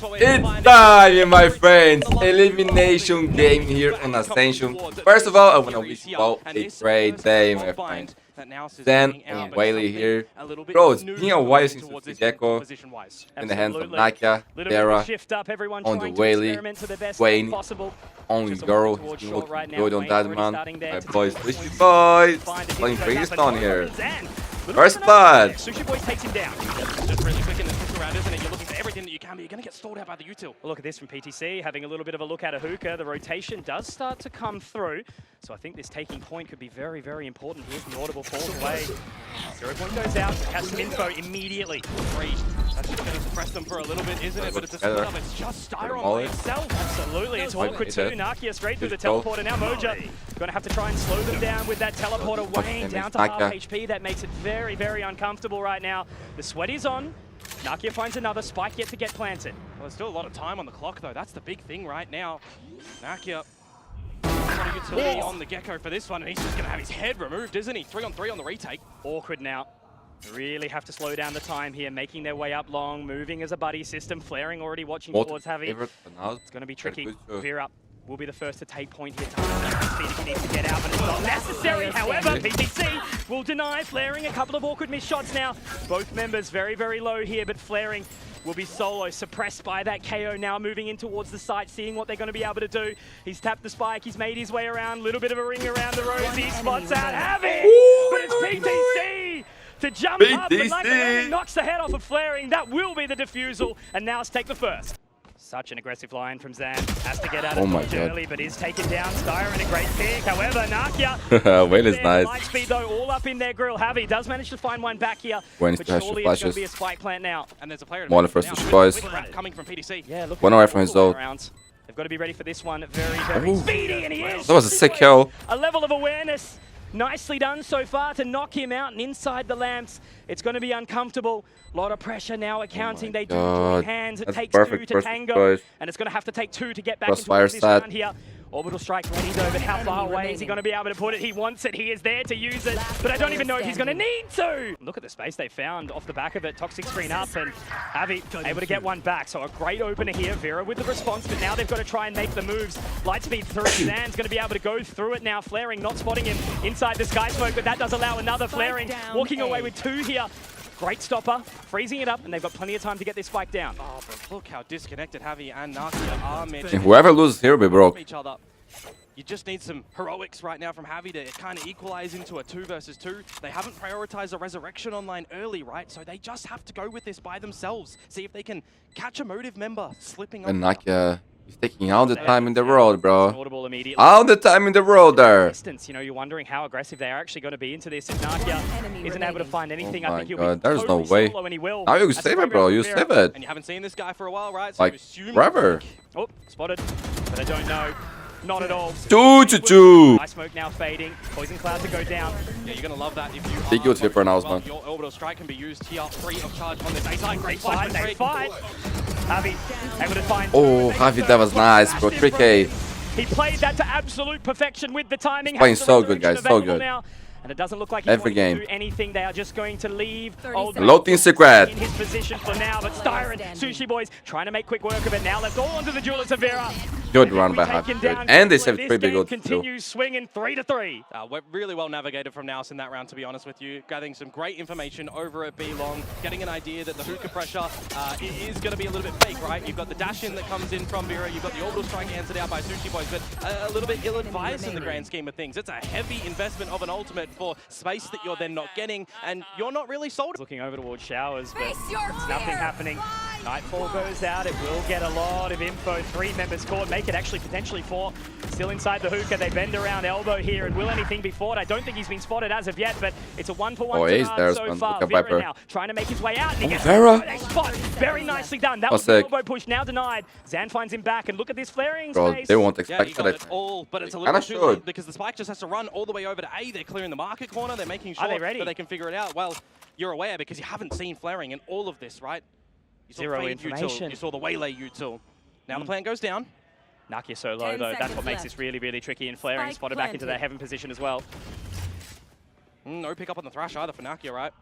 It's time, my friends! Elimination game here on Ascension. First of all, I want to wish you all a great day, my friends. Then and Whaley here. Bro, it's been a while since we see Gecko in the hands of Nakia, Terra, on the Whaley, Wayne, only girl. He's been looking good on that man. My boys, Sushi Boys, playing Freestone here. First blood! Sushi Boys takes him down. Just really quick in the push around, isn't it? You're looking for everything that you can, but you're going to get stalled out by the util. Well, look at this from PTC, having a little bit of a look at a hookah. The rotation does start to come through. So I think this taking point could be very, very important. Here's the audible falls away. 0 point goes out, has some info immediately. Freeze. That's just going to suppress them for a little bit, isn't it? But it's a split up. It's just Styron by itself. Absolutely. It's awkward too. Nakia straight through the teleporter. Now Moja going to have to try and slow them down with that teleporter. Wayne down to half HP. That makes it very, very uncomfortable right now. The sweat is on. Nakia finds another spike yet to get planted. Well, there's still a lot of time on the clock though. That's the big thing right now. Nakia got a utility on the Gecko for this one, and he's just going to have his head removed, isn't he? 3-on-3 on the retake. Awkward now. Really have to slow down the time here, making their way up long, moving as a buddy system. Flaring already watching towards Javi. It's going to be tricky. Veer up will be the first to take point here. Speed if he needs to get out, but it's not necessary. However, PTC will deny. Flaring a couple of awkward missed shots now. Both members very, very low here, but Flaring will be solo, suppressed by that KO now, moving in towards the site, seeing what they're going to be able to do. He's tapped the spike, he's made his way around, little bit of a ring around the rosy, spots out Javi, but it's PTC! To jump up, and like the knocks the head off of Flaring. That will be the defusal, and NAOS take the first. Such an aggressive line from Zan. Has to get out of it early, but is taken down. Styron a great pick. However, Nakia. Wayne is nice. Light speed though, all up in their grill. Javi does manage to find one back here. Wayne but surely it's going to be a spike plant now. And there's a player one first to Boys. Coming from PTC. Yeah, look. One away from his ult. They've got to be ready for this one. Very, very speedy, and he is. That was a sick kill. A level of awareness. Nicely done so far to knock him out, and inside the lamps, it's going to be uncomfortable. A lot of pressure now accounting. They do join hands. It takes two to tango, and it's going to have to take two to get back into this round here. Orbital strike ready though, but how far away is he going to be able to put it? He wants it, he is there to use it, but I don't even know if he's going to need to! Look at the space they found off the back of it. Toxic screen up, and Javi able to get one back. So a great opener here, Vera with the response, but now they've got to try and make the moves. Lightspeed through, Zan's going to be able to go through it now. Flaring, not spotting him inside the sky smoke, but that does allow another Flaring. Walking away with two here. Great stopper, freezing it up, and they've got plenty of time to get this spike down. Oh, but look how disconnected Javi and Nakia are. Whoever loses here will be broke. You just need some heroics right now from Javi to kind of equalize into a 2 versus 2. They haven't prioritized a resurrection online early, right? So they just have to go with this by themselves. See if they can catch a Motiv member slipping up. And Nakia is taking all the time in the world, bro. All the time in the world there. You know, you're wondering how aggressive they are actually going to be into this. If Nakia isn't able to find anything, I think he'll be there's no way. Now you save it, bro. You save it. And you haven't seen this guy for a while, right? So like forever. Oh, spotted, but I don't know. Not at all. Ice smoke now fading. Poison cloud to go down. Yeah, you're gonna love that if you. Big good for NAOS, man. Your orbital strike can be used here, free of charge on this A side. Great fight. They fight. Javi able to find. Oh, Javi, that was nice, bro. 3K. He played that to absolute perfection with the timing. Playing so good, guys. So good. Now. And it doesn't look like he's going to do anything. They are just going to leave Loading secret in his position for now. But Styron, Sushi Boys trying to make quick work of it now. Left all onto the Jewelers of Vera. Good run by Javi. And they saved 3 big goals. Continues swinging 3-3. Really well navigated from NAOS in that round, to be honest with you. Gathering some great information over at B long. Getting an idea that the hookah pressure is going to be a little bit fake, right? You've got the dash in that comes in from Vera. You've got the orbital strike answered out by Sushi Boys. But a little bit ill-advised in the grand scheme of things. It's a heavy investment of an ultimate for space that you're then not getting, and you're not really sold. Looking over towards showers, but nothing happening. Nightfall goes out. It will get a lot of info. 3 members caught. Make it actually potentially 4. Still inside the hookah. They bend around elbow here, and will anything be fought? I don't think he's been spotted as of yet, but it's a 1-for-1 so far. Vera now trying to make his way out, and he gets a spot. Very nicely done. That was the elbow push, now denied. Zan finds him back, and look at this Flaring space. They won't expect that. But it's a little too late because the spike just has to run all the way over to A. They're clearing the market corner. They're making sure that they can figure it out. Well, you're aware because you haven't seen Flaring in all of this, right? You saw Zero information. You saw the Waylay util. Now the plant goes down. Nakia so low though. That's what makes this really, really tricky. And Flaring spotted back into their heaven position as well. No pick up on the Thrash either for Nakia, right?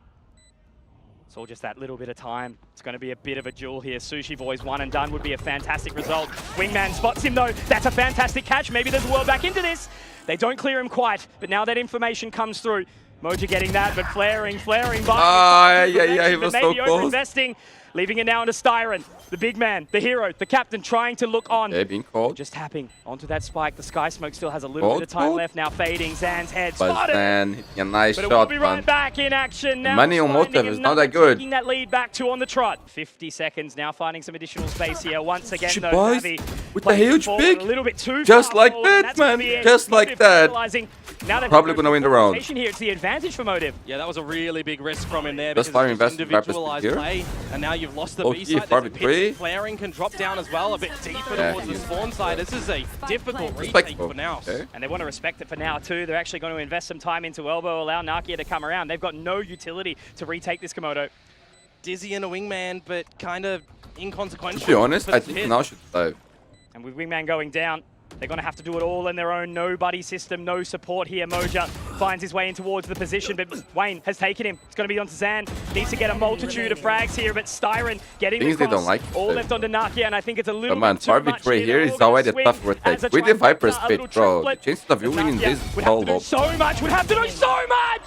It's all just that little bit of time. It's going to be a bit of a duel here. Sushi Boys 1 and done would be a fantastic result. Wingman spots him though. That's a fantastic catch. Maybe there's a world back into this. They don't clear him quite, but now that information comes through. Moja getting that, but flaring by. He was so close. Investing, leaving it now into Styron, the big man, the hero, the captain, trying to look on. Yeah, being called. Just tapping onto that spike. The Sky Smoke still has a little bit of time left. Now fading. Zan's head But spotted. Zan hitting a nice But shot, it will be man. right back in action now. Money on Motiv is not that good. Taking that lead back to on the trot. 50 seconds now, finding some additional space here. Once again, though, Boys, Navi with the huge pick. a little bit too Just far like forward, and that, that's gonna man. be it. Just like Motiv that. realizing now they've Probably got gonna win the round. Here, it's the advantage for Motiv. Yeah, that was a really big risk from him there. Just Because fire it's just invest individualized here. play, and now you've lost the Oh, B here, side. far There's a betray. pit. Flaring can drop down as well, a bit deeper Yeah, towards the he's- spawn side. This is a difficult retake Respectful. for NAOS. Okay. And they want to respect it for now too. They're actually going to invest some time into elbow, allow Nakia to come around. They've got no utility to retake this Komodo. Dizzy and a wingman, but kind of inconsequential. To be honest, for I the think pit. now should dive. And with Wingman going down, they're going to have to do it all in their own. No buddy system, no support here. Moja finds his way in towards the position, but Wayne has taken him. It's going to be onto Zan. Needs to get a multitude of frags here, but Styron getting Things they across. don't like. All left onto Nakia, and I think it's a little But man, bit too far much betray here They're is all gonna already a swing tough as retake. a With the trifecta, Viper a speed, little bro, the triplet. chances of you winning Nakia this would is have all to do low. so much, would have to do so much!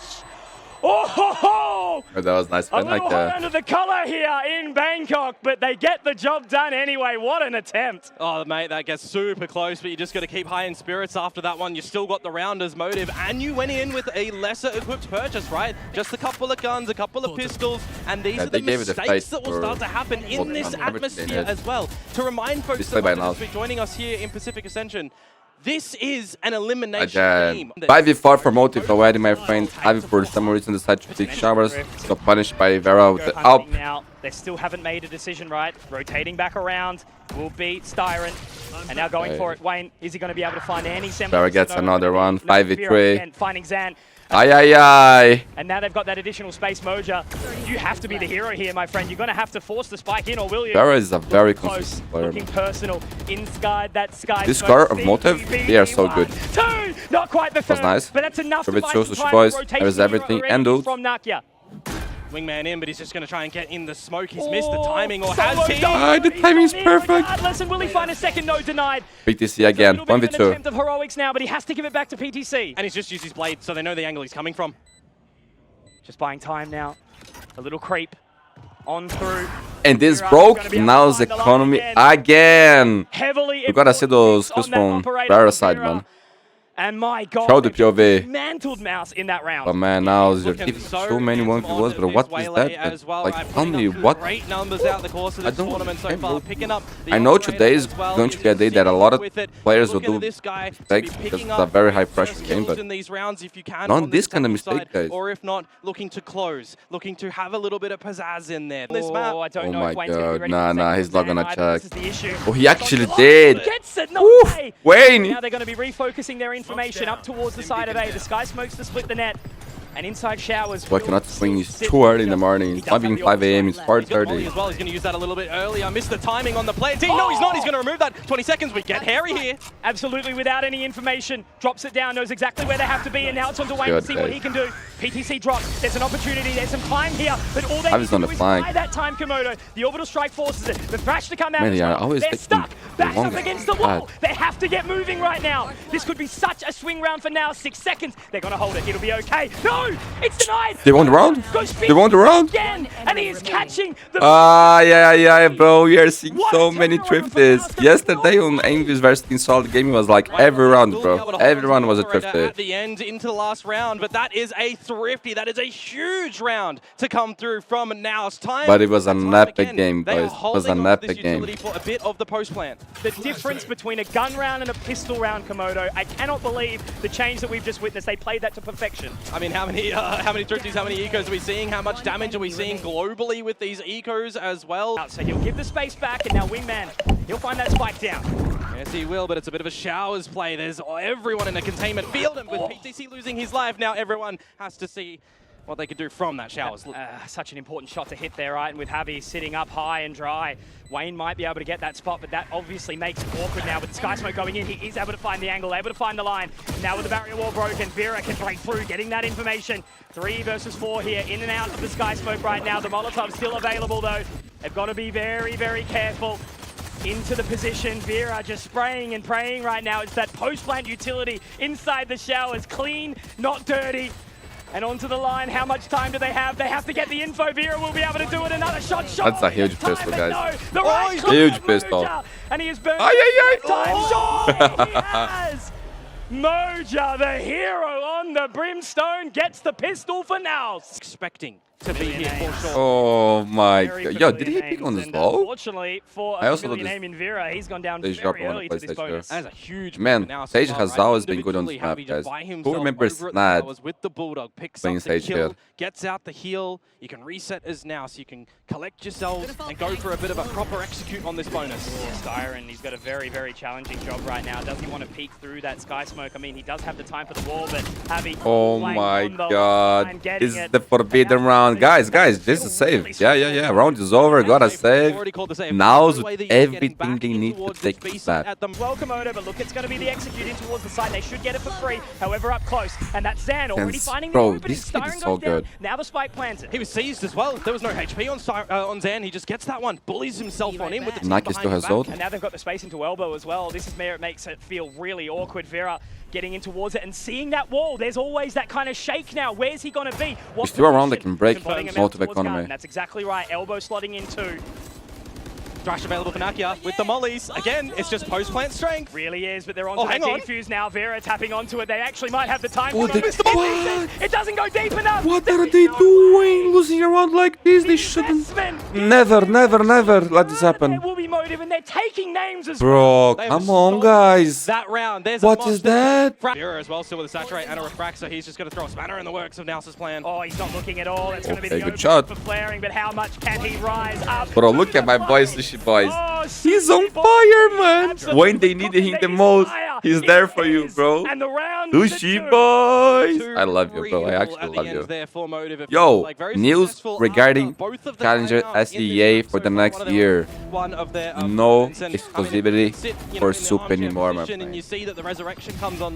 Oh ho ho! That was nice, A man. little hot under the collar here in Bangkok, but they get the job done anyway. What an attempt. Oh, mate, that gets super close, but you just got to keep high in spirits after that one. You still got the rounders Motiv, and you went in with a lesser equipped purchase, right? Just a couple of guns, a couple of pistols, and these Yeah, are the they gave it a mistakes fight that will for start to happen in Motiv this and everything they atmosphere did. as well. To remind folks This play that by might just now. be joining us here in Pacific Ascension, this is an elimination Again. game. 5v4 for Motiv already, my friend. 5v for some reason decided to take showers. Got punished by Vera with the Hunting up. now. They still haven't made a decision, right? Rotating back around will beat Styron. And now going for it. Wayne, is he going to be able to find any semblance? Vera gets No, another no, one. no 5v3. fear again, finding Zan. Aye. And now they've got that additional space, Moja. You have to be the hero here, my friend. You're going to have to force the spike in, or will you? Vera is a very Close, consistent player. looking personal. Inside that Sky This Smoke. car of Motiv, they are so good. 2, not quite the third, nice. but that's enough to Tribute buy shows some to time. boys. Rotation There's here everything already and ult. from Nakia. Wingman in, but he's just going to try and get in the smoke. He's missed the timing, or Solo has he? done. The He's timing is on here perfect. regardless, and will he find a second? No, denied. PTC again. It's a little bit of an 1v2. attempt of heroics now, but he has to give it back to PTC. And he's just used his blade, so they know the angle he's coming from. Just buying time now. A little creep on through. And this Mira's broke gonna be able to now's find the line economy again. again. Heavily. You gotta see those on skills that from operator, Vera side, Vera. man. And my God, Show the POV. mantled Mouse in that round. But man, now your Looking team so many handsome 1v1s, but on what this is Waylay that? as well, Like, right? tell Putting me up what? Great numbers out the course of I this don't tournament so understand, far. bro. Picking up the I know operator today is as well. going to He's be a day that a lot of with it. players will Looking do at this guy to be mistakes because picking it's a up very high first pressure game, kills but in these rounds if you can not on this kind of technical mistake, side, guys. or if not, looking to close, looking to have a little bit of pizzazz in there. This Oh, map. I don't Oh know my if Wayne's gonna be God. ready Nah, for the nah, second he's not gonna stand either. check. This is the issue. Oh, he actually Oh, did. Gets it, no Woof. way. Wayne. Now they're going to be refocusing their information up towards the side of A. The Sky Smokes to split the net. And inside showers. So I cannot swing. It's too early in the morning. It's not being 5 a.m. It's He's got Molly 4:30. as well. He's going to use that a little bit earlier. Missed the timing on the play. No, he's not. He's going to remove that. 20 seconds. We get hairy here. Absolutely without any information. Drops it down, knows exactly where they have to be, and now it's on to Wayne to Good, see what guys. he can do. PTC drops. There's an opportunity. There's some time here, but all they I need was to on do the is flank. buy that time, Komodo. The orbital strike forces it. The thrash to come out. Man, as yeah, well. I always They're take stuck. the Back up longest. against the God. wall. They have to get moving right now. This could be such a swing round for now. 6 seconds. They're going to hold it. It'll be okay. No! It's denied. They won the round? Go speed They won the round? again, and he is catching the. Yeah, bro. We are seeing What so a many turnaround from trifties. Mouse. Yesterday on English versus Team Solid game, it was like every round, bro. Everyone was a At trifty. the end, into the last round, but that is a thrifty. That is a huge round to come through from NAOS. Time. But it was an and time epic again, game, they are boys. It was holding an on to this epic game. utility for a bit of the post plan. The difference between a gun round and a pistol round, Komodo, I cannot believe the change that we've just witnessed. They played that to perfection. I mean, how many thrifties, how many ecos are we seeing? How much damage are we seeing globally with these ecos as well? So he'll give the space back, and now Wingman, he'll find that spike down. Yes, he will, but it's a bit of a showers play. There's everyone in a containment field, and with PTC losing his life, now everyone has to see what they could do from that showers. Such an important shot to hit there, right? And with Javi sitting up high and dry, Wayne might be able to get that spot, but that obviously makes it awkward now. With the Sky Smoke going in, he is able to find the angle, able to find the line. Now with the barrier wall broken, Vera can break through, getting that information. 3 versus 4 here, in and out of the Sky Smoke right now. The Molotov still available though. They've got to be very, very careful. Into the position, Vera just spraying and praying right now. It's that post-plant utility inside the showers, clean, not dirty. And onto the line, how much time do they have? They have to get the info. Vera will be able to do it. Another shot. That's a huge pistol, guys. No, the right huge pistol. And he has burned Ay. time shot. He has. Moja, the hero on the brimstone, gets the pistol for NAOS. Expecting to be here for sure. Oh my god. Yo, did he pick on this low? Unfortunately, for a familiar name in Vera, he's gone down very early to this bonus. That is a huge man, now, Sage so has right, always been good on this map, guys. Who remembers Snad with the Bulldog, picks playing up the Sage kill, here? gets out the heal. You can reset as now, so you can collect yourselves and go for a bit of a proper execute on this bonus. Styron, he's got a very, very challenging job right now. Does he want to peek through that Sky Smoke? I mean, he does have the time for the wall, but Javi... Oh my god. This is the forbidden round. Guys, this is save. Yeah. Round is over. Got a save. Now's everything they need to take that. Welcome, Komodo, but look, it's going to be the executing towards the side. They should get it for free. However, up close. And that's Zan already finding the opening. This kid is Styron so goes down. good. Now the spike plans it. He was seized as well. There was no HP on Zan. He just gets that one, bullies himself on in with the team Nike still has behind ult. And now they've got the space into elbow as well. This is where it makes it feel really awkward. Vera getting in towards it and seeing that wall. There's always that kind of shake now. Where's he going to be? He's still around that can break Motiv economy. That's exactly right. Elbow slotting in too. Thrash available for Nakia with the mollies. Again, it's just post-plant strength. Really is, but they're on that defuse now. Vera tapping onto it. They actually might have the time. Oh, it doesn't go deep enough. What are they doing? Losing around like this? They shouldn't. Never let this happen. There will be Motiv, and they're taking names as Bro, come on, guys. That round, there's what is that? Vera as well, still with a saturate and a refract, so he's just going to throw a spanner in the works of NAOS' plan. Oh, he's not looking at all. It's going to be the good shot for flaring, but how much can he rise up? Bro, look at my boy, Sushi Boys. Oh, he's on fire, man. When they needed him the most, he's there for you, bro. And the round Sushi Boys. I love you, bro. I actually love you. Yo, news regarding Challenger SEA for the next year. No exclusivity for Soup anymore, my friend.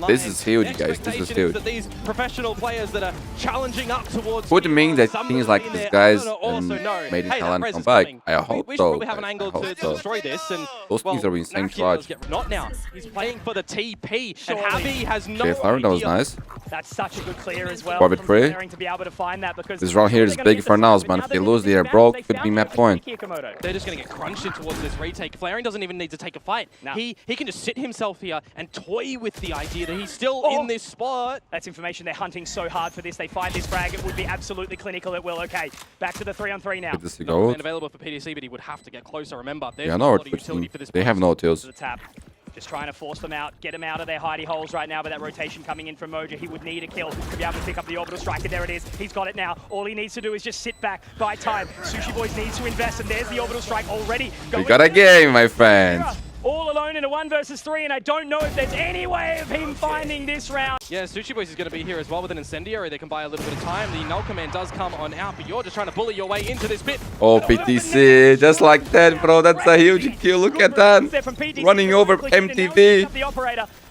This is huge, guys. This is huge. These professional players that are challenging up towards Would mean that things like these guys and Made in Thailand come back. I hope so. I hope so. Destroy this, and those things are insane clutch. Not now. He's playing for the TP, and Javi has no Okay, Flower, that was nice. That's such a good clear as well. Bobby free. To be able to find that because This round here is big for NAOS, man. If they lose, they are broke. Could be map point. They're just going to get crunched in towards this retake. Flaring doesn't even need to take a fight. No. He can just sit himself here and toy with the idea that he's still in this spot. That's information. They're hunting so hard for this. They find this frag. It would be absolutely clinical. It will. Okay, back to the 3-on-3 now. This to go. Available for PDC, but he would have to get closer. Remember, Yeah, no, they have no tills. Just trying to force them out, get them out of their hidey holes right now, but that rotation coming in from Moja, he would need a kill to be able to pick up the orbital strike, and there it is. He's got it now. All he needs to do is just sit back, buy time. Sushi Boys needs to invest, and there's the orbital strike already. We got a game, my friend. All alone in a 1 versus 3, and I don't know if there's any way of him finding this round. Yeah, Sushi Boys is going to be here as well with an incendiary. They can buy a little bit of time. The null command does come on out, but you're just trying to bully your way into this bit. Oh, PTC, just like that, bro. That's a huge kill. Look at that. Running over MTV.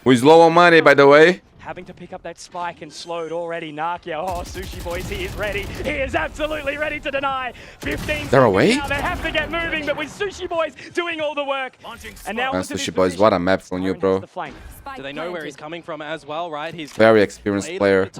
Who is low on money, by the way. Having to pick up that spike and slowed already. Nakia, oh, Sushi Boys, he is ready. He is absolutely ready to deny. 15 They're away? Now. They have to get moving, but with Sushi Boys doing all the work. And now Sushi Boys, what a map from you, bro. Do they know where he's coming from as well, right? He's very experienced player.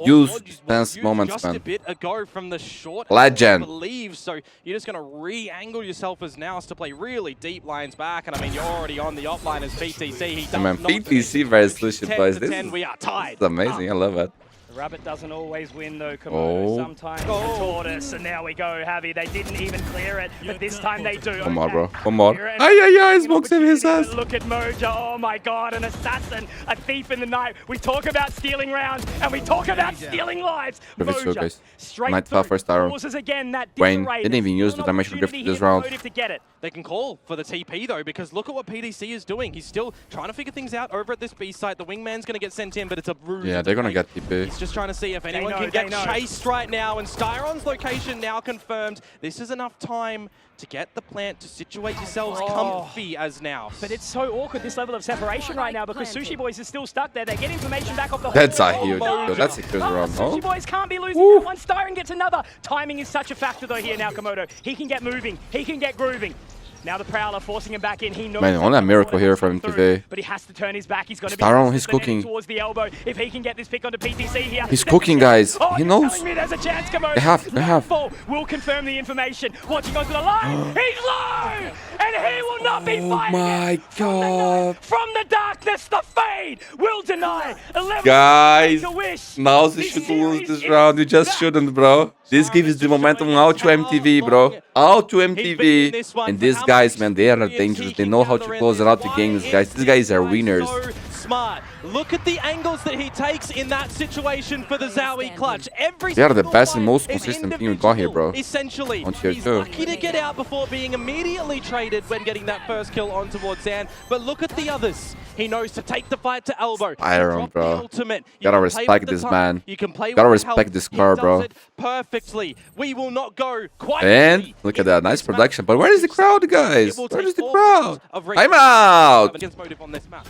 Use tense moments, man. Just a bit ago from the short. Legend. I believe so. You're just going to re-angle yourself as NAOS to play really deep lines back, and I mean you're already on the offline as PTC. He does man, PTC versus Sushi Boys. This is amazing. I love it. The rabbit doesn't always win though, Komodo. Sometimes the tortoise, and now we go, Javi. They didn't even clear it, but this time they do. Come on, bro. Come on. Ay, smokes him his ass. Look at Moja. Oh my god, an assassin, a thief in the night. We talk about stealing rounds, and we talk about stealing lives. Moja, straight through, again that Wayne didn't even use the dimensional drift this round. To get it. They can call for the TP though, because look at what PDC is doing. He's still trying to figure things out over at this B site. The wingman's going to get sent in, but it's a ruse. Yeah, they're going to get TP. just trying to see if anyone can get chased right now. And Styron's location now confirmed. This is enough time to get the plant to situate yourselves comfy as now. But it's so awkward, this level of separation right now, because Sushi Boys is still stuck there. They get information back off the That's a whole huge Mojo. deal. That's a huge run, no? Sushi Boys can't be losing that one. Styron gets another. Timing is such a factor though here now, Komodo. He can get moving. He can get grooving. Now the Prowler forcing him back in. He knows. Man, only a miracle here from MTV. But he has to turn his back. He's going to be Styron, he's cooking. towards the elbow. If he can get this pick onto PTC here. He's cooking, guys. Oh, He knows. telling me there's a chance, Komodo. They have. Will confirm the information. Watching onto the line. He's low! And he will not be fighting. Oh my god. From the darkness, the fade will deny. 11 Guys, to wish. now they should lose this round. You just shouldn't, bro. This gives the momentum out to MTV, bro. Out to MTV. And these guys, man, they are dangerous. They know how to close out the games, guys. These guys are winners. So smart. Look at the angles that he takes in that situation for the Zowie clutch. They are the best and most consistent team we got here, bro. Essentially, On tier he's 2. lucky to get out before being immediately traded when getting that first kill on towards Zan. But look at the others. He knows to take the fight to elbow. Iron, bro. Ultimate. Gotta respect this man. You can play Gotta with respect this car, bro. Perfectly. We will not go quite. And look at that, nice production. But where is the crowd, guys? Where is the crowd? I'm out. Against Motiv on this map.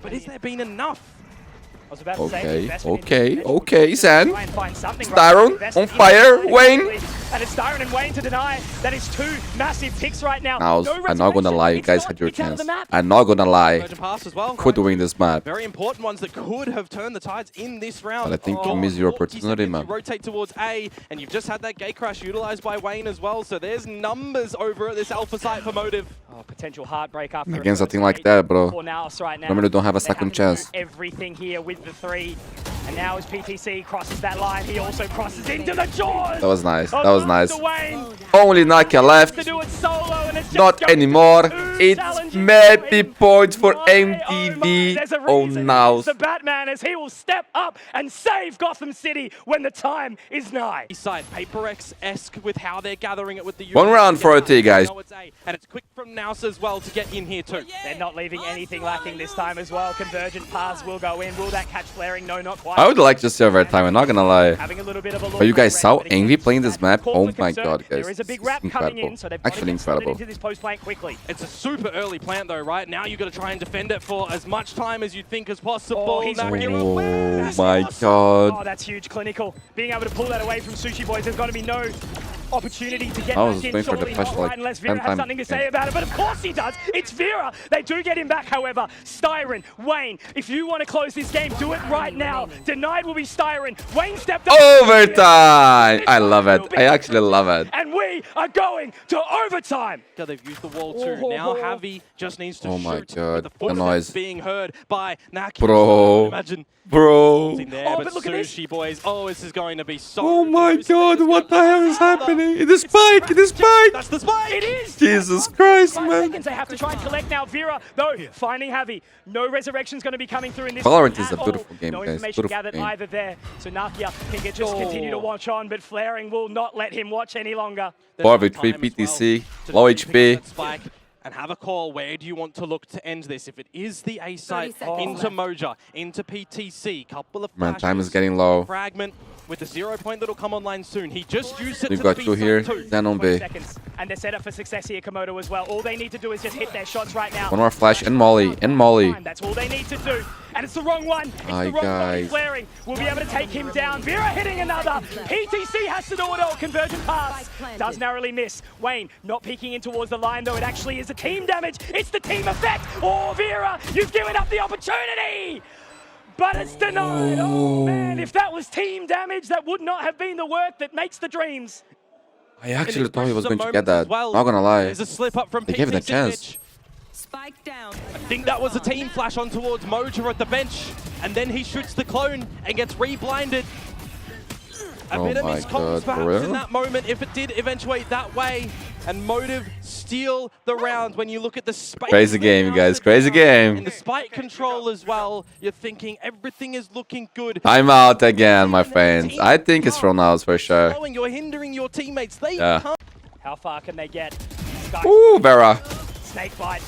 But has there been enough? I was about to say, Okay, Zan. try and find something Styron right. on fire, Wayne. And it's Styron and Wayne to deny. That is two massive picks right now. Now, No I'm not gonna lie, you guys had your it's out of chance. the map. I'm not gonna lie. Emergent pass as well. Could win this map. Very important ones that could have turned the tides in this round. But I think you missed your 40 opportunity, seconds man. to rotate towards A, and you've just had that gate crash utilized by Wayne as well. So there's numbers over at this alpha site for Motiv. Oh, potential heartbreak after Against a team like that, bro. For NAOS right now. Remember, they don't have a They second to chance. do everything here with the 3. And now as PTC crosses that line, he also crosses into the jaws. That was nice. That was nice. Wayne. Only Nakia left. To do it solo, and it's just Not going anymore. to It's challenge maybe Wayne. points for My, MTV. there's a Oh, reason now. he's the Batman as he will step up and save Gotham City when the time is nigh. Side PaperX-esque with how they're gathering it with the One round for OT, guys. And it's quick from NAOS as well to get in here too. They're not leaving anything lacking this time as well. Convergent paths will go in. Will that catch flaring? No, not quite. I would like to see overtime, I'm not gonna lie. Having a little bit of a look But you guys saw around, but again, Envy playing this map? cause Oh for my concern. god, guys. There is a big This wrap is coming incredible. in, so they've got to Actually get slotted incredible. into this post plant quickly. It's a super early plant though, right? Now you've got to try and defend it for as much time as you think is possible. Oh, he's Now, really- Oh That's my awesome. god. Oh, that's huge. Clinical. Being able to pull that away from Sushi Boys, there's going to be no opportunity to get I was back in. waiting for the Surely flash not like right unless 10 Vera has times. something to say about it, but of course he does. It's Vera. They do get him back, however. Styron, Wayne, if you want to close this game, do it right now. Denied will be Styron. Wayne stepped up. Overtime! I love it. I actually love it. And we are going to overtime. they've used the wall too. Now Javi just needs to Oh my shoot god, with the the footsteps noise. being heard by Naki. Bro. Imagine Bro. in there, Oh, but but look at this. Sushi Boys. Oh, this is going to be so. Oh my close. They god, just what the got hell is another- happening? It is spike! It is spike! That's the spike. It is. Jesus Christ, 5 man. seconds. They have to try and collect now. Vera, though, finding Javi. No resurrection's going to be coming through in this. Valorant one is a at beautiful all. game, no guys. information Beautiful gathered game. either there. So Nakia can just continue to watch on, but Flaring will not let him watch any longer. 4v3 PTC, low HP. Spike and have a call. Where do you want to look to end this? If it is the A site, 30 seconds into Moja, into PTC, couple of Man, flashes, time is getting low. Fragment with the 0 point that'll come online soon. He just used it We've to got the two B here. side too. Then on 20 B. seconds. And they're set up for success here, Komodo as well. All they need to do is just hit their shots right now. One more flash and Molly. And Molly. That's all they need to do. And it's the wrong one. It's Hi, the wrong guys. one. Flaring will be able to take him down. Vera hitting another. PTC has to do it all. Convergent pass. Does narrowly miss. Wayne not peeking in towards the line, though. It actually is a team damage. It's the team effect. Oh, Vera, you've given up the opportunity. But it's denied. Oh, man. If that was team damage, that would not have been the work that makes the dreams. I actually thought he was Some going to get moments as that. well. Not gonna lie. There's a slip up from They gave it a PTC, chance. Mitch. Spike down. I think that was a team flash on towards Moja at the bench, and then he shoots the clone and gets re-blinded. A Oh bit of my miscomms God, for perhaps real? in that moment, if it did eventuate that way, and Motiv steal the round when you look at the space. Crazy game, guys. Crazy game. And the spike control as well, you're thinking everything is looking good. I'm out again, my friends. I think it's from now for sure. You're hindering your teammates. They Yeah. can't. How far can they get? Sky Ooh, Vera. Snake bite.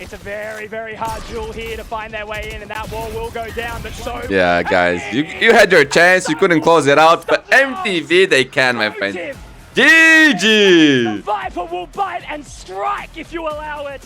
It's a very, very hard duel here to find their way in, and that wall will go down, but so... Yeah, guys, you had your chance, you couldn't close it out, but MTV, they can, my friend. GG! The Viper will bite and strike if you allow it.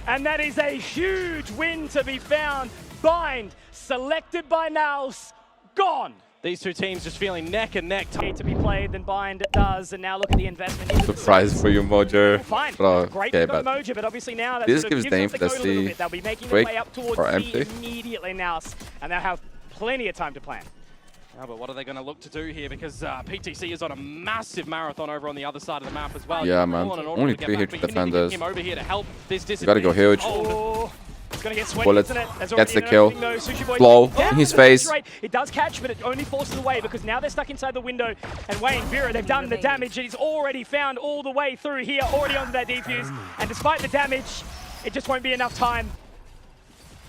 And that is a huge win to be found. Bind, selected by NAOS, gone. These two teams just feeling neck and neck. To be played than Bind does, and now look at the investment. Surprise for you, Mojo. Fine. Oh, Great okay, for but Mojo, but obviously now that this sort of gives the us the info to goal a little see bit. They'll be making quick their way up towards or B empty. immediately now, and they'll have plenty of time to plan. Oh, but what are they going to look to do here? Because PTC is on a massive marathon over on the other side of the map as well. Yeah, man. Only 3 here to defend us. Him over here to help this You gotta go huge. Oh, it's gonna get sweaty, Bullet isn't it? gets the kill. Flow in his face. It does catch, but it only forces away because now they're stuck inside the window. And Wayne, Vera, they've done the damage. He's already found all the way through here, already onto that defuse. And despite the damage, it just won't be enough time.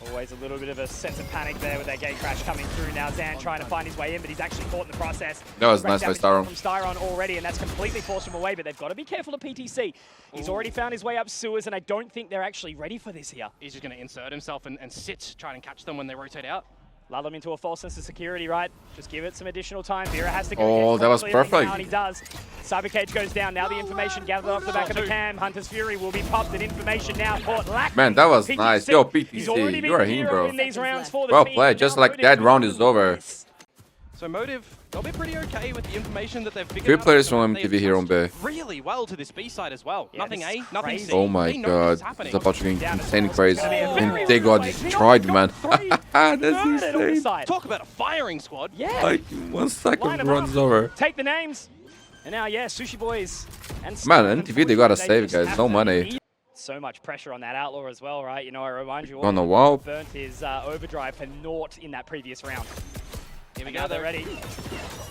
Always a little bit of a sense of panic there with that gate crash coming through. Now Zan trying to find his way in, but he's actually caught in the process. That was nice by Styron. From Styron already, and that's completely forced him away, but they've got to be careful of PTC. He's already found his way up sewers, and I don't think they're actually ready for this here. He's just going to insert himself and sit, try and catch them when they rotate out. Lull him into a false sense of security, right? Just give it some additional time. Vera has to go. Oh, that was perfect. Now, and he does. Cyber Cage goes down. Now the information gathered off the back of the cam. Hunter's Fury will be popped, and information now caught. Man, that was nice. Yo, PTC, you are him, bro. Well played. Just like that round is over. So Motiv, they'll be pretty okay with the information that they've figured 3 out. players from MTV here on B. Really well to this B side as well. Yeah, nothing this A, is nothing crazy. C. Oh my They know god, what's it's happening. about to get Down insane as crazy. well. And they got destroyed, man. That's insane. Talk about a firing squad. Yeah. Like, 1 second Line 'em runs up. over. Take the names. And now, yeah, Sushi Boys and Man, Styron, MTV, they gotta unfortunately, save, just guys. have No to money. beat. So much pressure on that Outlaw as well, right? You know, I remind you, On the wall. burnt his overdrive for naught in that previous round. Here we Now go. they're ready.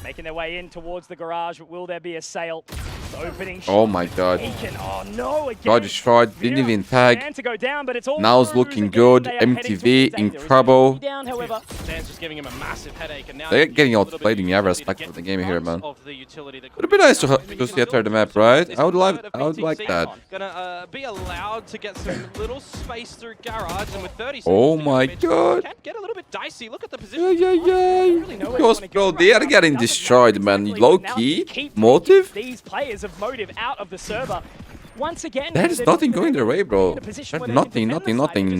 Making their way in towards the garage, but will there be a sale? The opening Oh my god. taken. Oh no, again. Got destroyed, didn't even tag. To go down, but it's all Now it's through looking again. good. They are heading MTV towards in Zang. There is trouble. no down, however. Dan's just giving him a massive headache, and now They're he's getting using a little outplayed bit in of Yavra's utility to back for get the game here, man. of the utility that Would be nice to could see a third map, right? I would like that. Gonna be allowed to get some little space through garage, and with 30 seconds Oh to my go, god. can get a little bit dicey. Look at the position. Yeah. Because, bro, they are getting destroyed, man. Low key, Motiv. These players of Motiv out of the server. Once again, There is nothing going their way, bro. Nothing.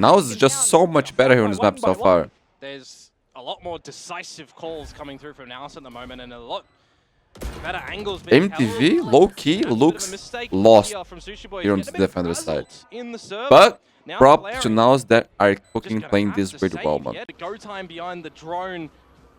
Now it's just so much better here on this map so far. There's a lot more decisive calls coming through from NAOS at the moment, and a lot better angles being MTV, held. low-key, That's a bit of a looks mistake lost from Sushi Boy. here on Get a the bit defender side. frazzled in the server. But Now props to Valorant NAOS that are just fucking gonna playing have this to pretty well, save, man. yeah. The go time behind the drone.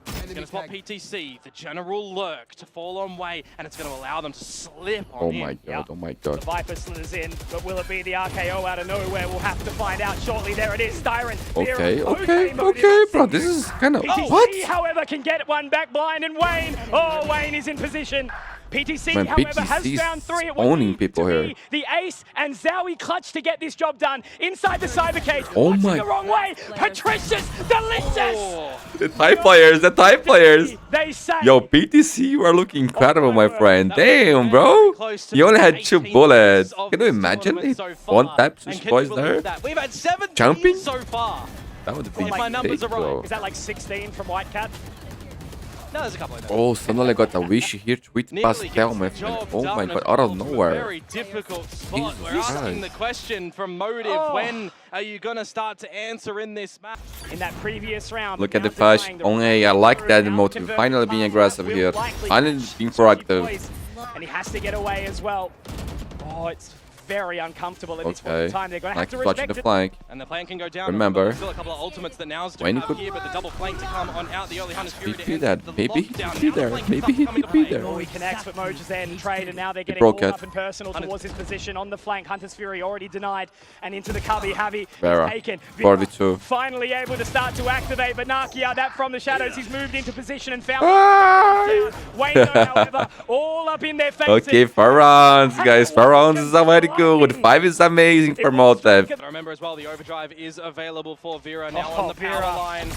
It's going to spot PTC, the general lurk to fall on way, and it's going to allow them to slip on Oh in. my god, oh my The god. Viper slithers in, but will it be the RKO out of nowhere? We'll have to find out shortly. There it is, Styron. Okay, bro, this is kind of... PTC, What? however, can get one back blind, and Wayne, oh, Wayne is in position. PTC, Man, however, has PTC 's found 3. It owning need people to here. be the Ace and Zowie clutch to get this job done inside the cyber cage. Oh Watching my- the wrong way. Patricious, delicious. Oh, The Thai players. They say. Yo, PTC, you are looking incredible, my friend. that was Damn, very bro. close to You only had 2 18 bullets. of Can you this imagine tournament if so far? one tap And Sushi can Boys you believe there? that? We've had 7 Jumping? teams so far. That would be If my numbers big, are right, bro. Is that like 16 from Whitecat? No, there's a couple of them. Oh, suddenly got a wish here to with Pastel, my friend. Oh my god, out of nowhere. Very difficult spot. Jesus We're asking Christ. the question from Motiv. Oh. When are you gonna start to answer in this match? In that previous round. Look but at the now push. denying the On right A, I to like through, that now Motiv. converting Finally the being pass aggressive will here. likely Finally catch being Sushi proactive. Boys, and he has to get away as well. Oh, it's very uncomfortable at this point in Okay. time. They're going to have Like to watching respect the it. flank. And the plan can go down. Remember, There's still a couple of ultimates that now's Wayne have could here, but the double flank to come on out. The early Hunter's Fury to TP end that. the Maybe he lockdown. could be Now the there. flank Maybe start he coming could to be play. there. Oh, he connects, but Moj is there to trade, and now they're getting broke all it. up and personal towards his position on the flank. Hunter's Fury already denied, and into the cubby. Javi Vera. is taken. 4v2. Finally able to start to activate, but Nakia, that from the shadows, he's moved into position and found Ah! Wayne, however, all up in their faces. Okay, 4 rounds, guys. 4 rounds is already good. 5 is amazing for Motiv. Remember as well, the overdrive is available for Vera now Oh, on the power Vera. line.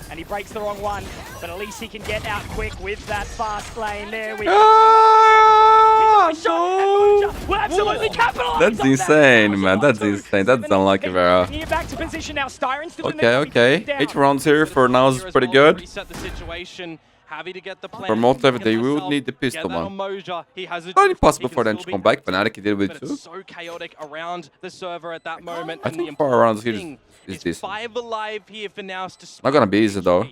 And he breaks the wrong one, but at least he can get out quick with that fast lane. There we go. Ah! Ah, no! Will absolutely capitalize. That's insane, man. That's insane. That's unlucky, Vera. Back to position now. Styron's still Okay. 8 rounds here for NAOS is pretty good. Reset the situation. Happy to get the For Motiv, they will need the pistol, man. Not impossible for them to come back. Fnatic can deal with it too. So chaotic around the server at that moment. I think 4 rounds here is decent. 5 alive here for now. Not gonna be easy though.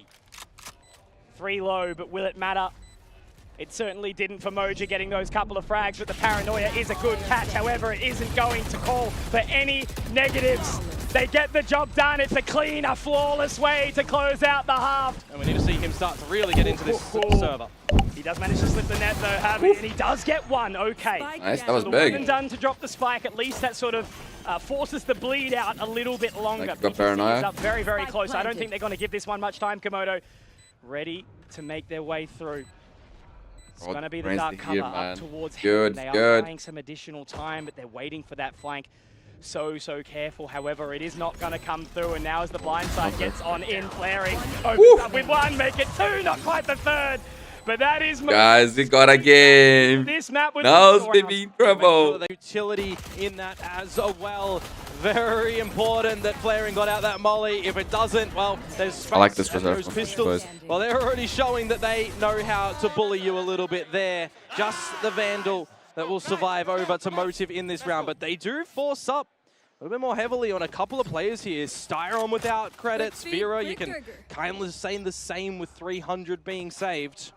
3 low, but will it matter? It certainly didn't for Moja getting those couple of frags, but the paranoia is a good catch. However, it isn't going to call for any negatives. They get the job done. It's a clean, a flawless way to close out the half. And we need to see him start to really get into this server. He does manage to slip the net though, Harvey, and he does get one. Okay. Nice, that was One big. and done to drop the spike. At least that sort of forces the bleed out a little bit longer. Got paranoia. Up very, very close. I don't think they're going to give this one much time. Komodo ready to make their way through. It's going to be the dark cover up towards him. They are buying some additional time, but they're waiting for that flank. So careful. However, it is not going to come through. And now as the blindside gets on in, flaring, opens up with 1, make it 2, not quite the 3rd. But that is... Guys, we got a game. This map was... NAOS may be in trouble. The utility in that as well. Very important that flaring got out that molly. If it doesn't, well, there's space. I like this and reserve those pistols. Well, they're already showing that they know how to bully you a little bit there. Just the Vandal that will survive over to Motiv in this round. But they do force up a little bit more heavily on a couple of players here. Styron without credits. Vera, you can kind of say the same with 300 being saved.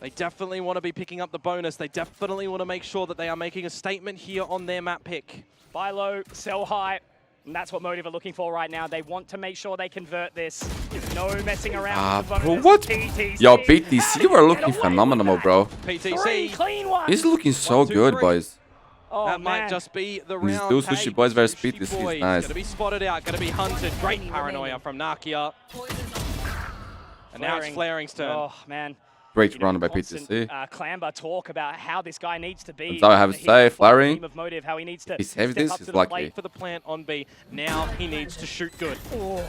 They definitely want to be picking up the bonus. They definitely want to make sure that they are making a statement here on their map pick. Buy low, sell high. And that's what Motiv are looking for right now. They want to make sure they convert this. No messing around with the bonus. What? PTC. Yo, PTC were looking phenomenal, bro. PTC. Clean ones. He's looking so good, boys. Oh, that man. might just be the These round. two Sushi boys versus PTC is nice. Gonna be spotted out, gonna be hunted. Great paranoia from Nakia. And now it's Flaring's turn. Oh, man. Great run by PTC. Clamber talk about how this guy needs to be. That's all I have to say. Flaring. Of Motiv, how he needs to He's heavy this, he's the lucky. plate For the plant on B. Now he needs to shoot good. Oh,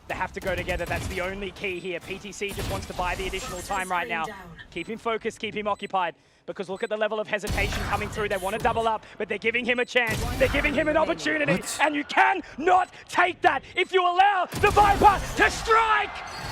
they have to go together. That's the only key here. PTC just wants to buy the additional time right now. Keep him focused, keep him occupied. Because look at the level of hesitation coming through. They want to double up, but they're giving him a chance. They're giving him an opportunity. What? And you cannot take that if you allow the Viper to strike.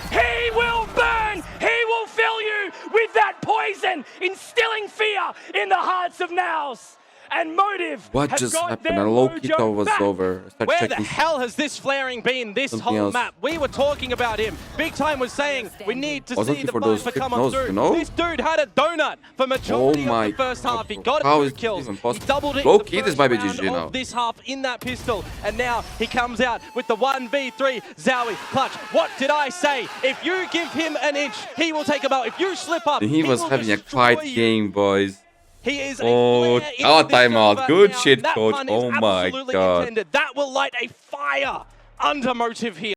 He will burn. He will fill you with that poison, instilling fear in the hearts of NAOS. And Motiv What just happened? And low Kito was over. Where the hell has this Flaring been this whole map? We were talking about him. Big Time was saying we need to see the Viper come on through. This dude had a donut for majority of the first half. He got a few kills. He doubled it low the key, first this might be round GG now. of this half in that pistol. And now he comes out with the 1v3. Zowie, clutch. What did I say? If you give him an inch, he will take him out. If you slip up, He was having a quiet game, boys. He is timeout. Good shit, coach. Oh my god. Intended. That will light a fire under Motiv here.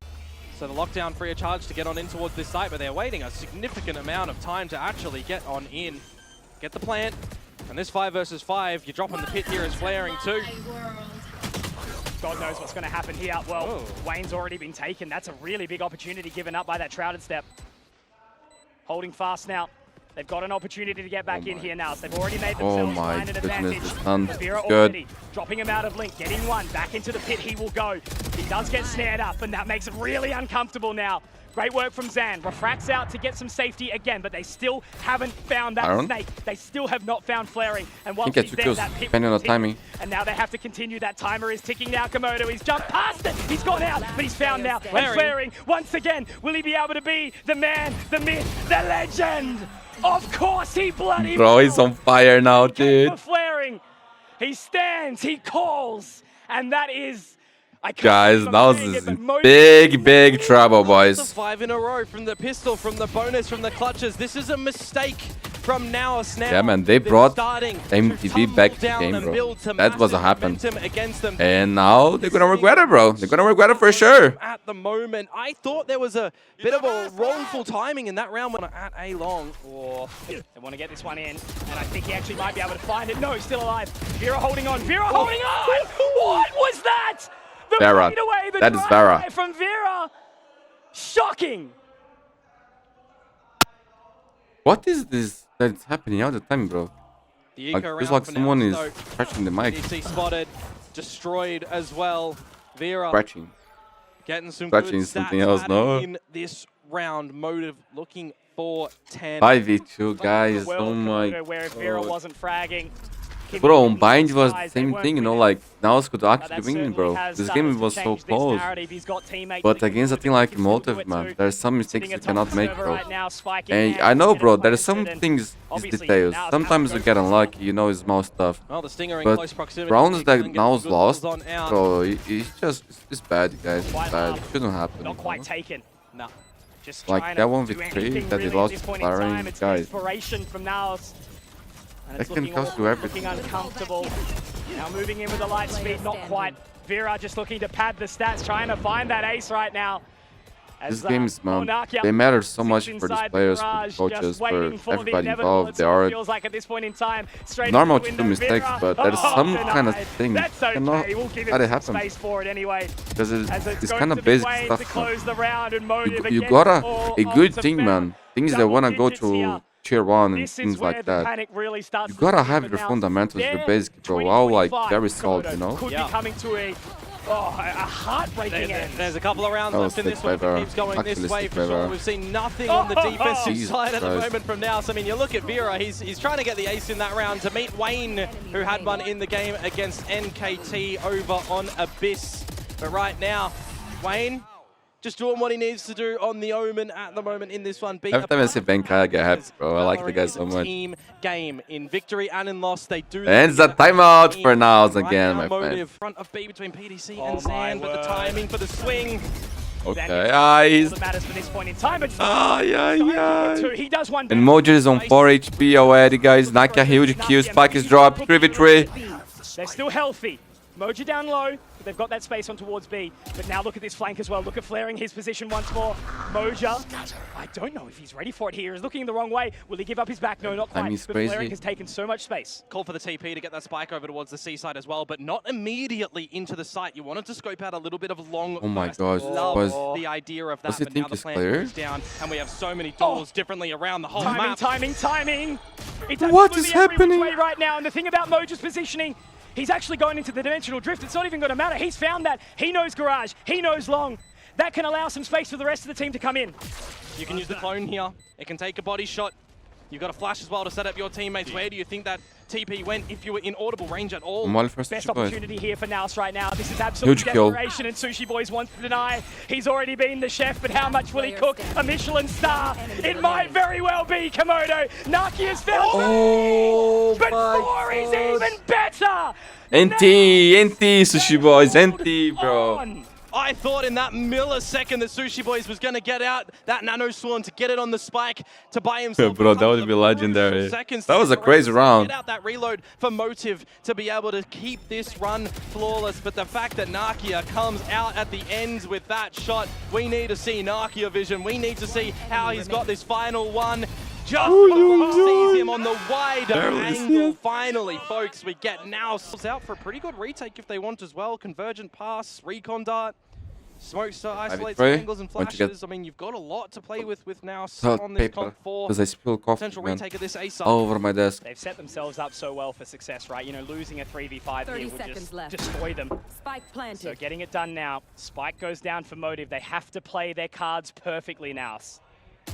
So the lockdown free of charge to get on in towards this site, but they're waiting a significant amount of time to actually get on in. Get the plant. And this 5 versus 5, you drop in the pit here as Flaring too. God knows what's going to happen here. Well, Wayne's already been taken. That's a really big opportunity given up by that Shrouded Step. Holding fast now. They've got an opportunity to get back in here now. So they've already made themselves find an advantage. Vera already dropping him out of Link, getting one. Back into the pit he will go. He does get snared up, and that makes it really uncomfortable now. Great work from Zan. Refracts out to get some safety again, but they still haven't found that snake. They still have not found Flaring. And once he's there, that pit depending on the timing. And now they have to continue. That timer is ticking now. Komodo, he's jumped past it. He's gone out, but he's found now. And Flaring, once again, will he be able to be the man, the myth, the legend? Of course he bloody Bro, he's on fire now, dude. Flaring. He stands, he calls, and that is... Guys, NAOS is in big trouble, boys. 5 in a row from the pistol, from the bonus, from the clutches. This is a mistake from NAOS now. Yeah, man, they brought MTV back to the game, bro. That was what happened. And now they're gonna regret it, bro. They're gonna regret it for sure. At the moment, I thought there was a bit of a wrongful timing in that round when at A long. They want to get this one in, and I think he actually might be able to find it. No, he's still alive. Vera holding on. Vera holding on! What was that? Vera. That is Vera. From Vera. Shocking. What is this that's happening all the time, bro? The Like, eco feels round like for someone now, is though. scratching the mic. DC spotted, destroyed as well. Vera Scratching. getting some Scratching good is something stats else, added no? in this round. Motiv looking for 10. 5v2, guys. World Oh my Komodo, where if Vera god. wasn't fragging, Bro, on Bind was the same thing, you know, like, NAOS could actually that win, certainly bro. has This started game to was so change this close. narrative. He's got teammates But that can against do a it, team but like he can still do Motiv, it man, too. there's some mistakes Sitting you atop cannot the make, server bro. right now, spiking And now, I know, getting bro, there's planted, some and things is obviously details. now it's Sometimes you gotta get go for unlucky, you know, it's small stuff. Oh, the Stinger in But close proximity. rounds He that can get some NAOS good lost, balls on out. bro, it's bad, guys. It's Quite bad. hard. It shouldn't happen. Not you quite know? taken. No. Just Like, trying that to one do victory anything that they really lost at this to point in Valorant, time. It's guys. inspiration from NAOS. And it's That can looking cost you awful, everything. looking uncomfortable. Now moving in with the light speed, not quite. Vera just looking to pad the stats, trying to find that ace right now. This game's, man, Onakia they matter so sits much for these inside the players, for garage, the coaches, just for waiting for the everybody inevitable, involved. it They sort of are feels like at this point in time. Straight normal into to the do window, mistakes, Vera. but there's Oh, some kind of denied. thing That's okay. cannot We'll give let him it happen. space for it anyway. Because As it's going kind to of be basic Wayne stuff, to man. close the round and Motiv You against gotta all a good odds team, of man. Things that wanna go digits here. to tier 1 and This is things where like the that. panic really starts You to gotta begin have for your now. fundamentals, your Their basic, bro. All like 2025 very solid, you know. Could Yeah. be coming to a heartbreaking end. There's a couple of rounds That left was in this sick one. If by it Vera. keeps going this Actually way sick for by sure. Vera. We've seen nothing on the defensive Jesus side at the Christ. moment from NAOS. I mean, you look at Vera, he's trying to get the ace in that round to meet Wayne, who had one in the game against NKT over on Abyss. But right now, Wayne just doing what he needs to do on the Omen at the moment in this one. Every time I see Benkai, I get happy, bro. I like the guy Valorant so is a much. team game. In victory and in loss, they do. And it's a together as timeout team. for NAOS Right again, now, my friend. Motiv, front of B between PDC Oh and my Zan, but the word. timing for the swing. Okay, All eyes. that matters for this point in time. But he does one. And Mojo is on 4 HP already, guys. Nakia huge Q, Spike is dropped, 3v3. They're still healthy. Mojo down low, but they've got that space on towards B. But now look at this flank as well. Look at flaring his position once more. Mojo, I don't know if he's ready for it here. He's looking the wrong way. Will he give up his back? No, not quite. Timing's But crazy. flaring has taken so much space. Call for the TP to get that spike over towards the seaside as well, but not immediately into the site. You wanted to scope out a little bit of long. Oh my burst. gosh, Love was- the idea of does that, he but now think the it's plant clear? goes down, and we have so many doors differently around the whole map. Timing. It's What absolutely is every which happening? way right now, and the thing about Mojo's positioning, he's actually going into the dimensional drift. It's not even going to matter. He's found that. He knows garage. He knows long. That can allow some space for the rest of the team to come in. You can use the clone here. It can take a body shot. You've got a flash as well to set up your teammates. Where do you think that TP went if you were in audible range at all? Mole first Best Sushi Boys. opportunity here for NAOS right now. This is absolute Huge kill. desperation, and Sushi Boys wants to deny. He's already been the chef, but how much will he cook? A Michelin star. It might very well be Komodo. Naki has found Oh but my 4 is God. even better. NT, Sushi Boys, NT, bro. On. I thought in that millisecond that Sushi Boys was going to get out that nano swarm to get it on the spike to buy himself. Bro, a that couple would of be legendary. crucial seconds That to was get a crazy around, round. Get out that reload for Motiv to be able to keep this run flawless. But the fact that Nakia comes out at the ends with that shot, we need to see Nakia vision. We need to see how he's got this final one. Just sees him on the wider angle. Finally, folks, we get NAOS out for a pretty good retake if they want as well. Convergent pass, recon dart, smokes to isolate some angles and Once you get- flashes. I mean, you've got a lot to play with NAOS Salt on this paper, comp 4. because I spill coffee, Potential man, retake of this ace up. all over my desk. They've set themselves up so well for success, right? You know, losing a 3v5 30 here would seconds just left. destroy them. Spike planted. So getting it done now. Spike goes down for Motiv. They have to play their cards perfectly now.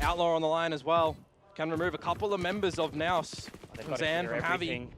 Outlaw on the line as well. Can remove a couple of members of NAOS. They've got to Zan clear from Javi. everything.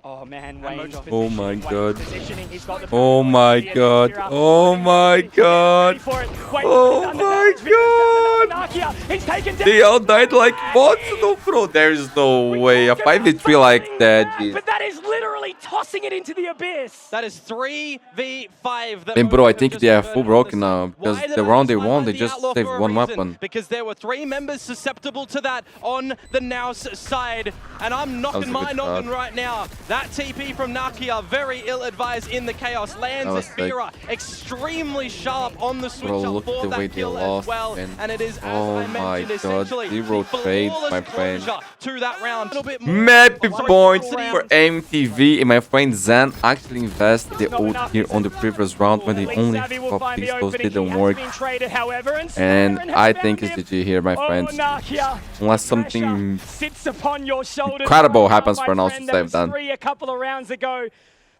Oh man, And Wayne's Mojo. Oh my positioning, God. Wayne's positioning. He's got the Oh my God. Oh my God. Oh my God. He's taken down. They all died like bots, no, bro. There's no way. A 5v3 like that, jeez. But that is literally tossing it into the abyss. That is 3v5. that And bro, I Motiv think just they are converted full on broken this. now, because Why did the I round they highlight won, they the just Outlaw saved for a one reason? weapon. Because there were 3 members susceptible to that on the NAOS side. And I'm knocking a my good noggin shot. right now. That That TP from Nakia, very ill-advised in the chaos, lands it. sick. Fira, extremely sharp on the switch Bro, up look for at the way that they kill lost, as well. man. And it is, as Oh I my mentioned, God, essentially zero the trades, flawless my friend. closure to that round. A little bit more Mappy of a points round. for MTV, and my friend Zan actually invested the ult here on the previous round when the only top pixels didn't work. And I think it's GG here, my friends. Unless something incredible happens for NAOS to save them. A couple of rounds ago.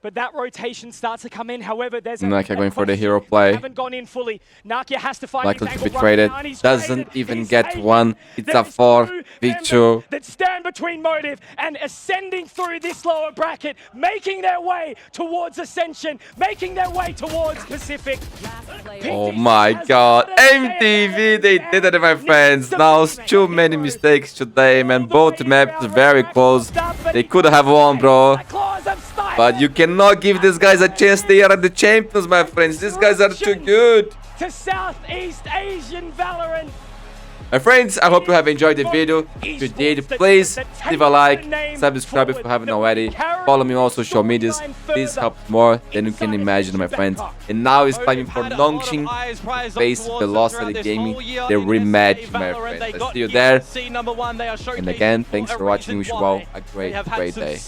But that rotation starts to come in. However, there's Nakia going for the hero play. Haven't gone in fully. Nakia has to find Likely to be traded. Doesn't even get one. It's a 4v2. That stand between Motiv and ascending through this lower bracket, making their way towards Ascension, making their way towards Pacific. Oh my God, MTV, they did it, my friends. Now, too many mistakes today, man. Both maps very close. They could have won, bro. But you cannot give these guys a chance. They are the champions, my friends. These guys are too good. To Southeast Asian Valorant. My friends, I hope you have enjoyed the video. If you did, please leave a like, subscribe if you haven't already. Follow me on all social medias. This helps more than you can imagine, my friends. And now it's time for Nongqing to face Velocity Gaming, the rematch, my friends. I see you there. And again, thanks for watching. Wish you all a great day.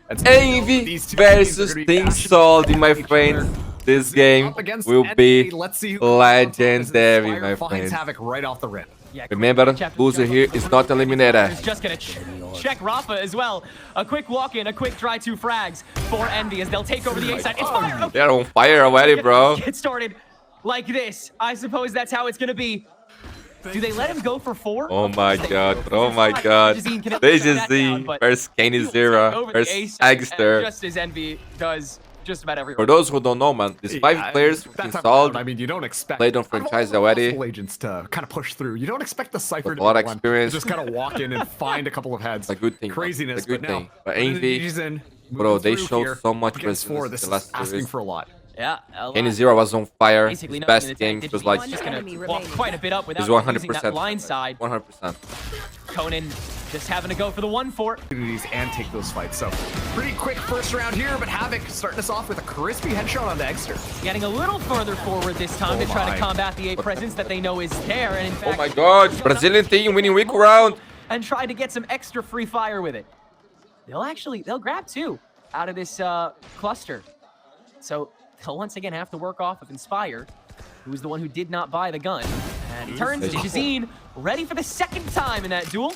AV versus Team Solid, my friends. This game will be legendary, my friends. Right off the rip. Remember, loser here is not eliminated. Is just gonna check Rafa as well. A quick walk-in, a quick dry 2 frags for Envy as they'll take over the A side. It's fire! They're on fire already, bro. Get started like this. I suppose that's how it's gonna be. Do they let him go for 4? Oh my God, oh my God. VCT versus Kenny Zero versus Agster. Just as Envy does just about everyone. For those who don't know, man, these 5 players who That's installed, I mean, you don't expect played on franchise already. agents to kind of push through. You don't expect the Cypher With to a lot be of the one experience. to just kind of walk in and find a couple of heads. It's a good thing. man. Craziness, It's a good but now, thing. But Envy, bro, they showed so much resilience This the is last asking series. for a lot. Yeah, Kenny Zero was on fire. Basically, His nothing best to take. game was like Just gonna walk quite a bit up without He's using that 100%. blind side. 100%. Conan just having to go for the 1-4. Opportunities and take those fights. So pretty quick first round here, but Havoc starting us off with a crispy headshot on the Exter. Getting a little further forward this time to try to combat the A presence that they know is there. And in fact, Oh my God, Brazilian team winning week round. and try to get some extra free fire with it. They'll grab 2 out of this cluster. So they'll once again have to work off of Inspire, who was the one who did not buy the gun. And he turns to Jazeen, ready for the 2nd time in that duel.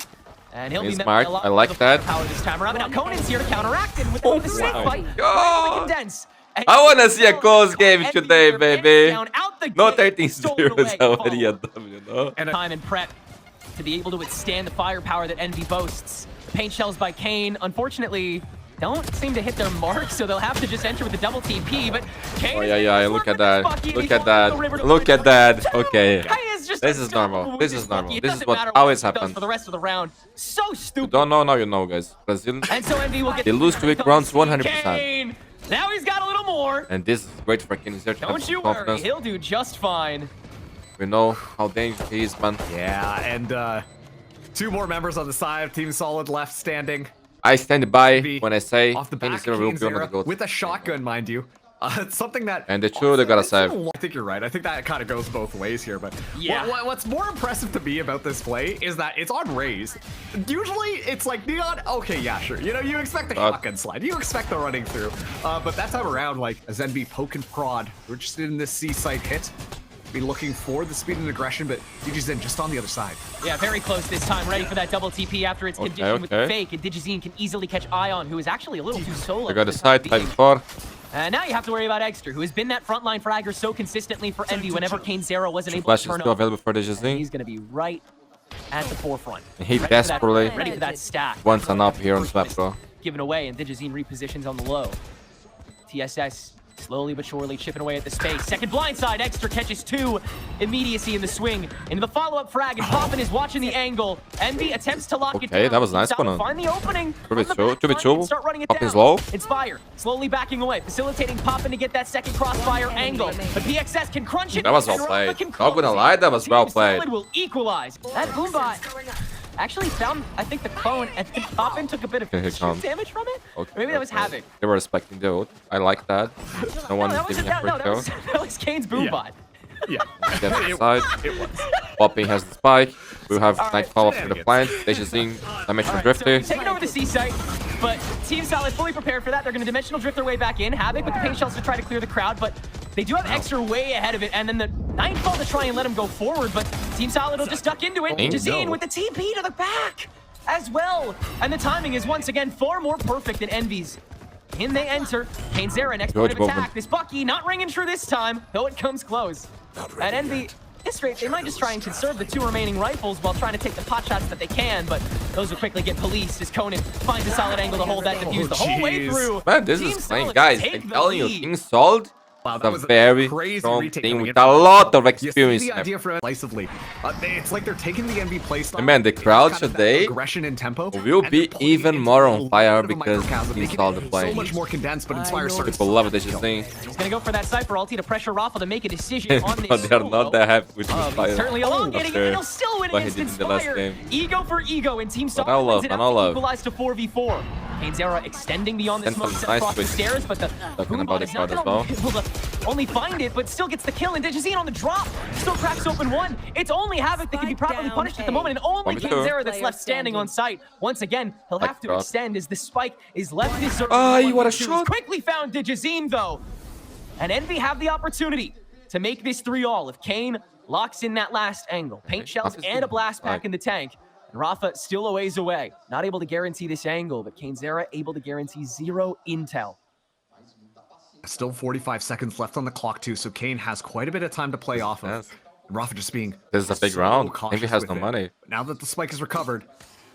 And he'll He's be met smart. by a lot I like of that. power this time around. But now Conan's here to counteract it with the same my fight. God. Right condense. And I wanna see a close game Envy today, here, baby. down out the No gate, 13-0 stolen is away, already a followed. W, you know? And Time and prep to be able to withstand the firepower that Envy boasts. Paint shells by Kane, unfortunately, don't seem to hit their mark, so they'll have to just enter with the double TP, but Kane Oh yeah, look at that. Look at that. Look at that. Okay. This is normal. This is normal. This is what always happens. For the rest of the round. So You stupid. don't know, now you know, guys. Brazil, And so Envy will get they lose to week rounds 100%. Kane. Now he's got a little more. And this is great for Kenny Zero to have Don't some you worry, confidence. he'll do just fine. We know how dangerous he is, man. Yeah, and 2 more members on the side of Team Solid left standing. I stand by when I say Off the Kenny back, Zero will King be on the Zero, goal. with a shotgun, mind you. It's something that... And the two, they gotta save. I think you're right. I think that kind of goes both ways here, but Yeah. what's more impressive to me about this play is that it's on Raze. Usually, it's like Neon, okay, yeah, sure. You know, you expect the shotgun slide. You expect the running through. But that time around, like, a Zenby poke and prod. We're just in this C-site hit. Be looking for the speed and aggression, but Digizin just on the other side. Yeah, very close this time. Ready for that double TP after it's conditioned with the fake. And Digizine can easily catch Ion, who is actually a little too solo. They got a side type 4. And now you have to worry about Exter, who has been that frontline fragger so consistently for Envy whenever Kane Zero wasn't able to Flash is turn still up. available for the And Jazeen. he's going to be right at the forefront. He Ready for that- desperately ready for that stack. wants an up here on Swap, bro. Given away, and Digizine repositions on the low. TSS slowly but surely chipping away at the space. Second blindside, Exter catches 2. Immediacy in the swing. Into the follow-up frag, and Poppin is watching the angle. Envy attempts to lock it down. Okay, that was nice, Stop, Conan. find the opening. 2v2, 2v2. Start running it Poppin's down. low. Inspire, slowly backing away, facilitating Poppin to get that second crossfire angle. But PXS can crunch it. That was well and Rafa played. can Not gonna close lie, it. that was well Team played. Solid will equalize. That boombot actually found, I think, the clone, and then Poppin took a bit of Here it shoot comes. damage from it. Okay, Maybe that was okay. Havoc. They were respecting the ult. I like that. No one No, is giving a that, free that, kill. was, that was Kane's boombot. Yeah. Get to the side. It was. Popping has the spike. We have All right, Nightfall for the plant. They just seeing Dimensional So Drifter. taking over the C site, but Team Solid fully prepared for that. They're going to Dimensional Drift their way back in. Havoc with the paint shells to try to clear the crowd, but they do have extra way ahead of it, and then the Nightfall to try and let him go forward, but Team Solid will just duck into it. Jazeen with the TP to the back as well. And the timing is once again far more perfect than Envy's. In they enter. Kainzera next point of attack. This Bucky not ringing true this time, though it comes close. At Envy, this rate, they might just try and conserve the 2 remaining rifles while trying to take the pot shots that they can, but those will quickly get policed as Conan finds a solid angle to hold that defuse the whole way through. Man, this Team is playing. Solid Guys, take I'm the telling you, lead. Team Solid Wow, is that a was very crazy strong retake team coming with in a from lot of You experience. see the idea for decisively. It's like they're taking the NB playstyle. And man, the It's crowd kind of that today aggression and tempo, will and be they're pulling it even into more a on little fire bit of a because microcosm, Team making Solid it are playing. so much more condensed, but Inspire starts. People love it. They just think He's gonna go for that Cypher ulti to pressure Raffle to make a decision on but this they are solo. not that happy with Team Fire. Certainly elongating it, and he'll still win What he against did in the last Inspire. game. Ego for ego, and Team But I Solid love, wins it and up I to love. equalize to 4v4. Kainzera extending beyond the And smoke some set nice across the switch. stairs, but the Talking about boombot the is not crowd as gonna well. be able to only find it, but still gets the kill, and Digizine on the drop. Still cracks open one. It's only Havoc that can be properly punished at the moment, and only One, two. Kainzera that's left standing on site. Once again, he'll Like have to drop. extend as the spike is left deserted. Ay, what a He's shot. quickly found Digizine, though. And Envy have the opportunity to make this 3-all if Kane locks in that last angle. Paint shells and a blast pack in the tank. And Rafa still a ways away. Not able to guarantee this angle, but Kainzera able to guarantee 0 intel. Still 45 seconds left on the clock too, so Kane has quite a bit of time to play off of. Yes. And Rafa just being This is a big so round. cautious Envy has with no it. money. But now that the spike is recovered,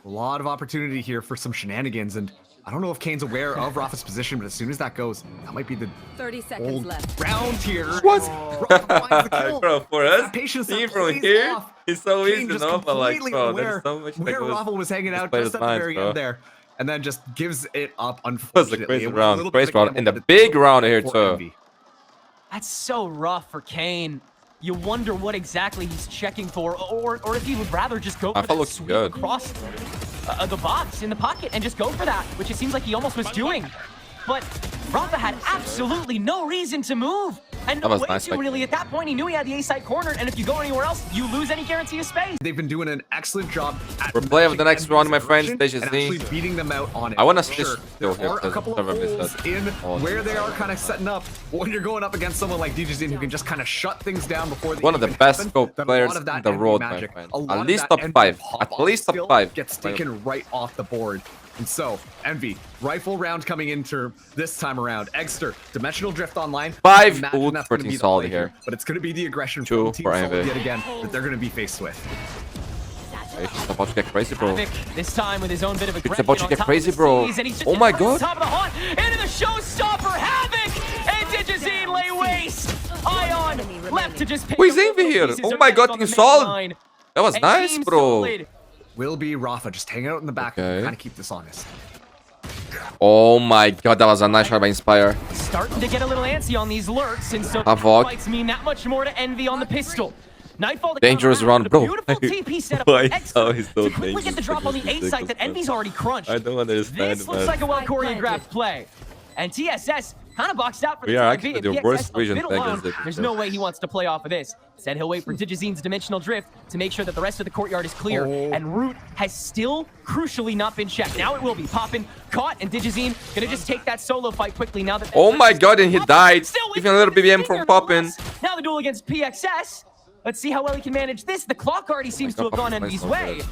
a lot of opportunity here for some shenanigans, and I don't know if Kane's aware of Rafa's position, but as soon as that goes, that might be the 30 seconds old left. round here. What? Rafa finds the kill. Bro, for us, That patience seeing that from plays here, off. it's so Kane easy to just know, but like, completely bro, aware there's so much that where goes. Rafa was hanging out play just the at the minds, very bro. end there, and then just gives it up. It was Unfortunately, a crazy It was round, little crazy bit of a round, and the gamble, big round here for too. Envy. That's so rough for Kane. You wonder what exactly he's checking for, or if he would rather just go for Rafa that looks sweep good. across the box in the pocket and just go for that, which it seems like he almost was doing. But Rafa had absolutely no reason to move. And That no was way nice to fight. really. At that point, he knew he had the A site cornered, and if you go anywhere else, you lose any guarantee of space. They've been doing an excellent job at We're playing with the next matching round, my friends. direction They just and need- actually beating them out on it. I wanna Sure, switch there still here are a because couple of server holes reset. in Oh, where they are kind of setting up. But when you're going up against someone like DJZine who can just kind of shut things down before they One of the even best happen, scope then a players lot of that in the enemy road, my magic, friend. a lot At of least that top enemy 5. pop-off At least top skill 5. gets taken right off the board. And so, Envy, rifle round coming into this time around. Egster, Dimensional Drift online. 5 Imagine ult that's for gonna Team be the Solid play here. But it's going to be the aggression 2 from Team for Solid Envy. yet again that they're going to be faced with. It's about to get crazy, bro. Havoc, this time with his own bit of aggression about to on get top crazy, of the bro. seas, and he's just Oh my on the God. top of the hunt into the showstopper. Havoc and Digizine lay waste. Ion left to just pick Who is up the Envy here? pieces Oh of my Nets God, on Team the main Solid. line. That was And nice, Team bro. Solid, Will be Rafa just hanging out in the back Okay. and kind of keep this honest. Oh my God, that was a nice shot by Inspire. starting to get a little antsy on these lurks, and so Havoc. fights mean that much more to Envy on the pistol. Nightfall to Dangerous counter run, with a bro. Beautiful TP setup Why from is how Exter he's so to quickly get the dangerous drop on the against A site that Exter? Envy's already crunched. I don't understand, This looks man. like a well Spike choreographed planted. play. And TSS kind of boxed out for the We are time actually being. the PXS worst a vision bit thing alone. is that- There's no way he wants to play off of this. Instead, he'll wait for Digizine's Dimensional Drift to make sure that the rest of the courtyard is clear. And Root has still crucially not been checked. Now it will be. Poppin caught, and Digizine gonna just take that solo fight quickly now that... Oh my God, and he died. Still Even a little waiting for BBM the from stinger, Poppin. nonetheless. Now the duel against PXS. Let's see how well he can manage this. The clock already seems to have gone Poppin Envy's plays so way. good.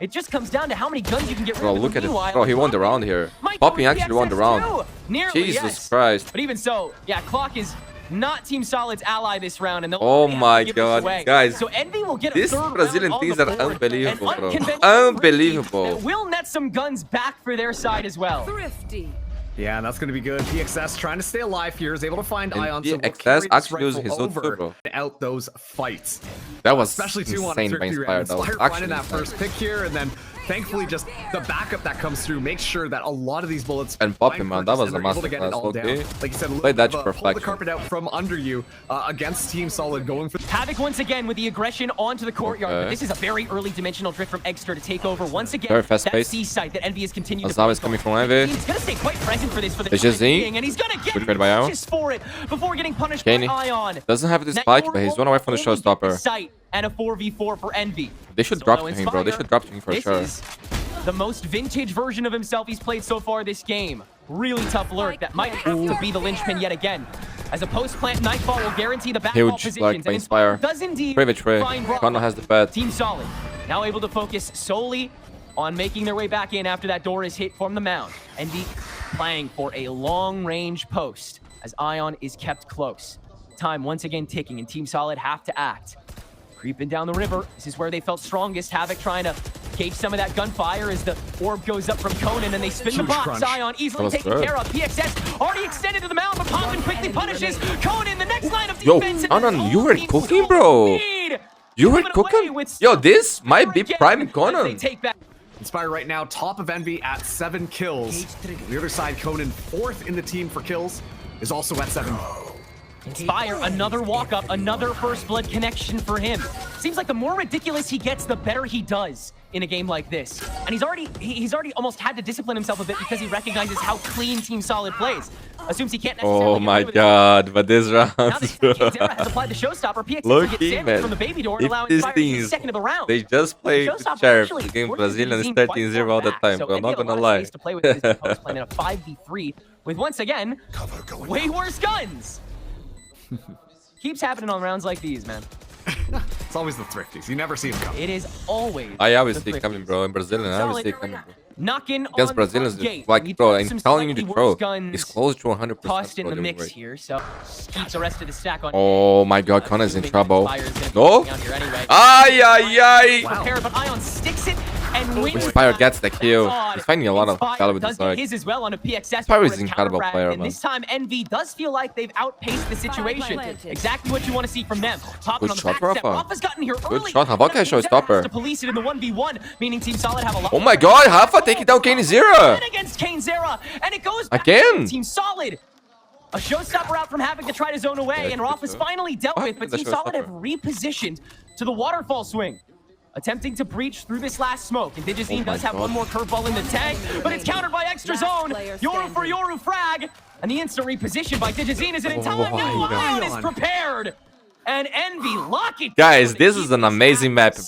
It just comes down to how many guns you can get rid Bro, of. look at it. Meanwhile, Bro, he won the Poppin round here. might Poppin go actually won the PXS round. too. Nearly, Jesus yes. Christ. But even so, yeah, Clock is not Team Solid's ally this round, and they'll Oh only have to my give this God, away. guys. So Envy will get a These third Brazilian round on teams the are board. unbelievable, An bro. unconventional Unbelievable. that will net some guns back for their side as well. Thrifty. Yeah, and that's going to be good. PXS trying to stay alive here is able to find And Ion. So we'll PXS carry this actually uses rifle his ult too, over bro. out those fights. That was Especially too on a insane by victory Inspire. round. That was Inspire actually finding that insane. first pick here, and then thankfully, just the backup that comes through makes sure that a lot of these bullets And pop him, find man. That purchase was and a they're able to get it masterclass, all down. okay. Like you said, a Played that to pull the perfection. carpet out from under you against Team Solid going for. Havoc once again with the aggression onto the courtyard. Okay. But this is a very early dimensional drift from Egster to take over once again. Very fast that pace. C site that Envy has continued to Azam is focus coming on. from Envy. He's gonna stay quite present for this for the It's time just Z. being, and he's gonna get Good trade by Ion. just for it before getting punished Kenny by Ion. doesn't have this Now spike, you're but he's one away from the only get showstopper. Site and a 4v4 for Envy. They should So drop now to him, bro. They Inspire, should drop to him for this sure. is the most vintage version of himself he's played so far this game. Really tough lurk that might have to be the linchpin yet again. As a post-plant Nightfall will guarantee the backball Huge positions. like and by Inspire. Does indeed Pretty trade. find Rock. Connor has the fed. Team Solid now able to focus solely on making their way back in after that door is hit from the mound. Envy playing for a long-range post as Ion is kept close. Time once again ticking and Team Solid have to act. Creeping down the river. This is where they felt strongest. Havoc trying to gauge some of that gunfire as the orb goes up from Conan and they spin the Huge box. crunch. Ion easily That was taken good. care of. PXS already extended to the mound, but Poppin quickly punishes Conan. The next line of Yo, defense. and Conan, that's you all were Team cooking, Solid bro. need. You were Moving away cooking? with Yo, this might be again prime as they Conan. take back. Inspire right now, top of Envy at 7 kills. On the other side, Conan, 4th in the team for kills, is also at 7. Inspire, another walk-up, another first blood connection for him. Seems like the more ridiculous he gets, the better he does in a game like this. And he's already almost had to discipline himself a bit because he recognizes how clean Team Solid plays. Assumes he can't necessarily Oh get my away with it. god, but this Now that round. Zera has applied the showstopper, PXS Low will get key, sandwiched man. from the baby door and If allow these Inspire to be things, second of the round. they just play the Showstopper sheriff actually against forces Brazil the and team it's quite 13-0 far all the back. time. So We're Envy not had a gonna lot of lie. space to play with this post plan in a 5v3 with once again way worse guns. Keeps happening on rounds like these, man. It's always the thrifties. You never see them come. It is always. I always the see it coming, Thrifties. bro. In Brazil, I always see it Solid. coming, bro. Knocking Against on Brazilians, the gate. like, We bro, do have I'm some telling you the slightly throw. worse guns It's close to 100%. tossed in bro, the doing mix great. here, so keeps the rest of the stack on. Oh my god, Connor's in Assuming trouble. Inspire's gonna be No? down here anyway. Ay, ay, ay. Prepared, but Ion sticks it and wins. Inspire gets the kill. That's odd. He's finding a lot of Inspire caliber does inside. get his as well on a PXS. Inspire before is it's an incredible counterfragged, player, and man. this time Envy does feel like they've outpaced the situation. Exactly what you want to see from them. Popping Good on the shot, back step. Rafa. Rafa's gotten here early. shot. Havoc has Zera showstopper. has to police it in the 1v1, meaning Team Solid have a lot. Oh my god, Hafa taking down Kane Zera. Against Kane Zera, and it goes back Again. to Team Solid. A showstopper out from Havoc to try to zone away, Yeah, and good Rafa's show. finally dealt What with, but happened to Team the Solid have showstopper? repositioned to the waterfall swing. Attempting to breach through this last smoke. And Digizine Oh my does have God. one more curveball in the tank, but it's countered by extra zone. Yoru for Yoru frag, and the instant reposition by Digizine is it in time? Oh No, my Ion is God. prepared. And Envy lock it. Guys, down. this is an amazing map.